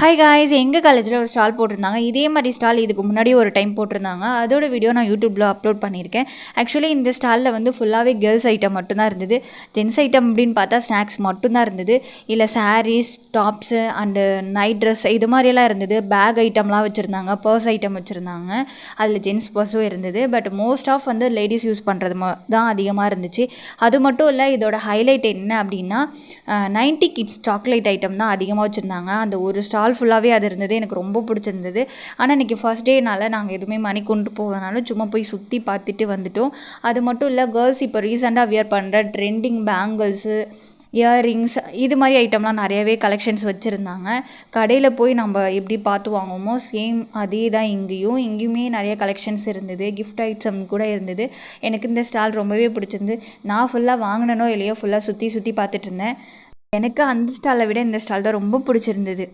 Hi guys, எங்கள் காலேஜில் ஒரு ஸ்டால் போட்டிருந்தாங்க. இதே மாதிரி ஸ்டால் இதுக்கு முன்னாடி ஒரு டைம் போட்டிருந்தாங்க. அதோட வீடியோ நான் யூடியூப்பில் அப்லோட் பண்ணியிருக்கேன். ஆக்சுவலி இந்த ஸ்டாலில் வந்து ஃபுல்லாகவே கேர்ள்ஸ் ஐட்டம் மட்டும்தான் இருந்தது. ஜென்ஸ் ஐட்டம் அப்படின்னு பார்த்தா ஸ்நாக்ஸ் மட்டும்தான் இருந்தது. இல்லை saris, tops and night dress இது மாதிரியெல்லாம் இருந்தது. பேக் ஐட்டம்லாம் வச்சுருந்தாங்க, பர்ஸ் ஐட்டம் வச்சுருந்தாங்க. அதில் ஜென்ஸ் பர்ஸும் இருந்தது. பட் மோஸ்ட் ஆஃப் வந்து லேடிஸ் யூஸ் பண்ணுறது தான் அதிகமாக இருந்துச்சு. அது மட்டும் இல்லை, இதோட ஹைலைட் என்ன அப்படின்னா 90 கிட்ஸ் சாக்லேட் ஐட்டம் தான் அதிகமாக வச்சுருந்தாங்க. அந்த ஒரு ஸ்டால் ஃபுல்லாகவே அது இருந்தது. எனக்கு ரொம்ப பிடிச்சிருந்தது. ஆனால் இன்றைக்கி ஃபர்ஸ்ட் டேனால் நாங்கள் எதுவுமே மணி கொண்டு போவதனால சும்மா போய் சுற்றி பார்த்துட்டு வந்துட்டோம். அது மட்டும் இல்லை, கேர்ள்ஸ் இப்போ ரீசெண்டாக வியர் பண்ணுற ட்ரெண்டிங் பேங்கிள்ஸு, இயர்ரிங்ஸ் இது மாதிரி ஐட்டம்லாம் நிறையவே கலெக்ஷன்ஸ் வச்சுருந்தாங்க. கடையில் போய் நம்ம எப்படி பார்த்து வாங்குவோமோ சேம் அதே தான் இங்கேயுமே நிறைய கலெக்ஷன்ஸ் இருந்தது. கிஃப்ட் ஐட்டம் கூட இருந்தது. எனக்கு இந்த ஸ்டால் ரொம்பவே பிடிச்சிருந்து. நான் ஃபுல்லாக வாங்கினனோ இல்லையோ ஃபுல்லாக சுற்றி பார்த்துட்டு இருந்தேன். எனக்கு அந்த ஸ்டாலை விட இந்த ஸ்டால் தான் ரொம்ப பிடிச்சிருந்தது.